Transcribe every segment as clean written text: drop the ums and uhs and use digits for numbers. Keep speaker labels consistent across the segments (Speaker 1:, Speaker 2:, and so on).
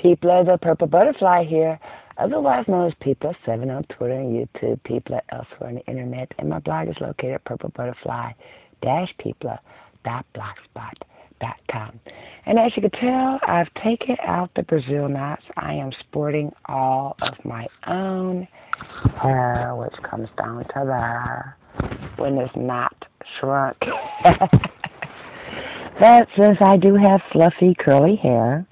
Speaker 1: Peepla the Purple Butterfly here, otherwise known as Peepla7 on Twitter and YouTube, Peepla elsewhere on the internet, and my blog is located at purplebutterfly-peepla.blogspot.com. And as you can tell, I've taken out the Brazil knots. I am sporting all of my own hair, which comes down to there when it's not shrunk. But since I do have fluffy, curly hair,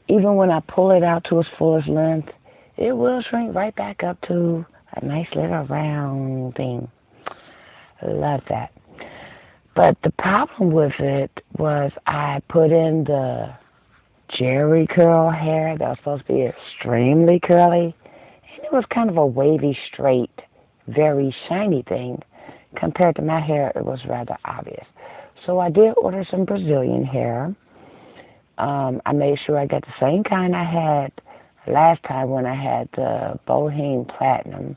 Speaker 1: even when I pull it out to its fullest length, it will shrink right back up to a nice little round thing. I love that. But the problem with it was I put in the Jerry curl hair that was supposed to be extremely curly, and it was kind of a wavy, straight, very shiny thing. Compared to my hair, it was rather obvious. So I did order some Brazilian hair. I made sure I got the same kind I had last time when I had the Bohemian Platinum.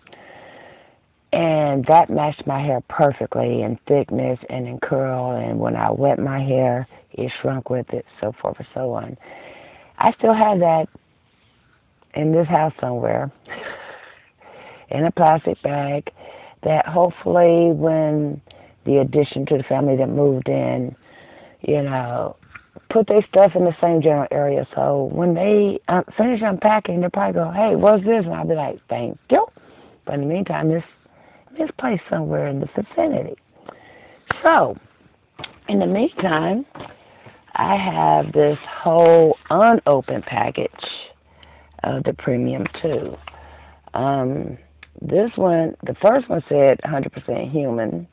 Speaker 1: And that matched my hair perfectly in thickness and in curl. And when I wet my hair, it shrunk with it, so forth and so on. I still have that in this house somewhere in a plastic bag that hopefully when the addition to the family that moved in, put their stuff in the same general area. So when they finish unpacking, they'll probably go, "Hey, what's this?" And I'll be like, "Thank you." But in the meantime, this place somewhere in the vicinity. So, in the meantime, I have this whole unopened package of the Premium 2. This one, the first one said 100% human,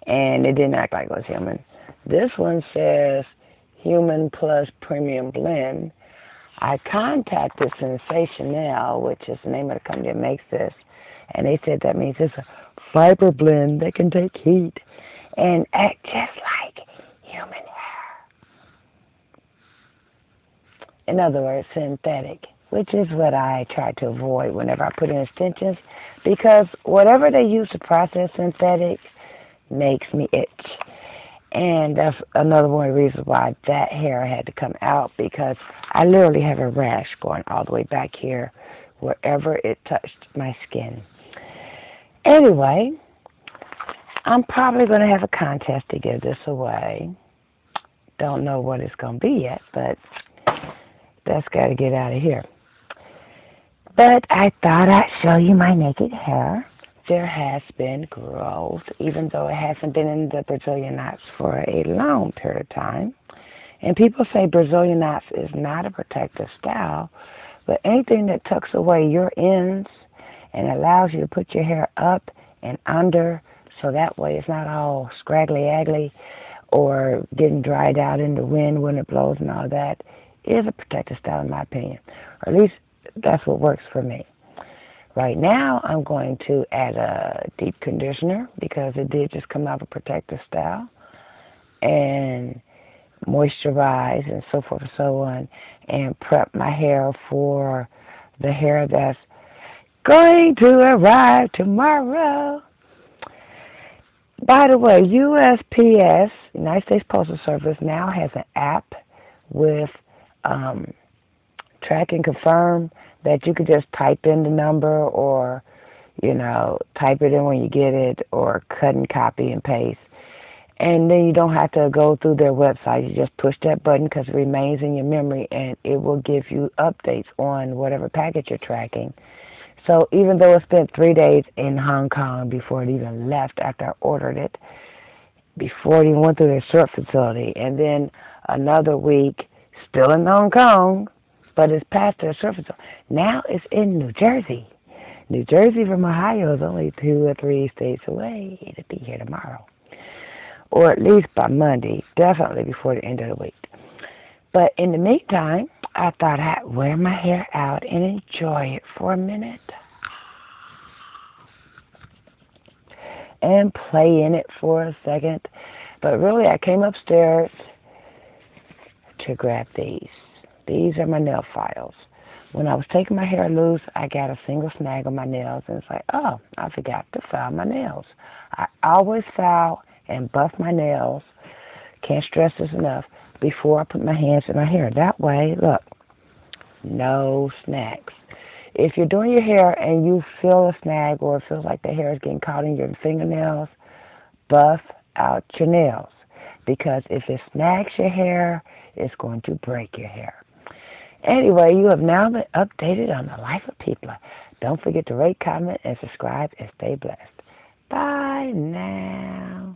Speaker 1: and it didn't act like it was human. This one says human plus premium blend. I contacted Sensationel, which is the name of the company that makes this, and they said that means it's a fiber blend that can take heat and act just like human hair. In other words, synthetic, which is what I try to avoid whenever I put in extensions, because whatever they use to process synthetic makes me itch. And that's another one of the reasons why that hair had to come out, because I literally have a rash going all the way back here wherever it touched my skin. Anyway, I'm probably going to have a contest to give this away. Don't know what it's going to be yet, but that's got to get out of here. But I thought I'd show you my naked hair. There has been growth, even though it hasn't been in the Brazilian knots for a long period of time. And people say Brazilian knots is not a protective style, but anything that tucks away your ends and allows you to put your hair up and under, so that way it's not all scraggly-aggly or getting dried out in the wind when it blows and all that, is a protective style in my opinion. Or at least that's what works for me. Right now, I'm going to add a deep conditioner because it did just come out of a protective style, and moisturize and so forth and so on, and prep my hair for the hair that's going to arrive tomorrow. By the way, USPS, United States Postal Service, now has an app with track and confirm that you could just type in the number or, type it in when you get it, or cut and copy and paste. And then you don't have to go through their website. You just push that button because it remains in your memory, and it will give you updates on whatever package you're tracking. So even though it spent 3 days in Hong Kong before it even left after I ordered it, before it even went through their sort facility, and then another week still in Hong Kong, but it's past their sort facility. Now it's in New Jersey. New Jersey from Ohio is only 2 or 3 states away. It'll be here tomorrow, or at least by Monday, definitely before the end of the week. But in the meantime, I thought I'd wear my hair out and enjoy it for a minute and play in it for a second. But really, I came upstairs to grab these. These are my nail files. When I was taking my hair loose, I got a single snag on my nails, and it's like, oh, I forgot to file my nails. I always file and buff my nails, can't stress this enough, before I put my hands in my hair. That way, look, No snacks. If you're doing your hair and you feel a snag or it feels like the hair is getting caught in your fingernails, buff out your nails. Because if it snags your hair, it's going to break your hair. Anyway, you have now been updated on the life of Peepla. Don't forget to rate, comment, and subscribe, and stay blessed. Bye now.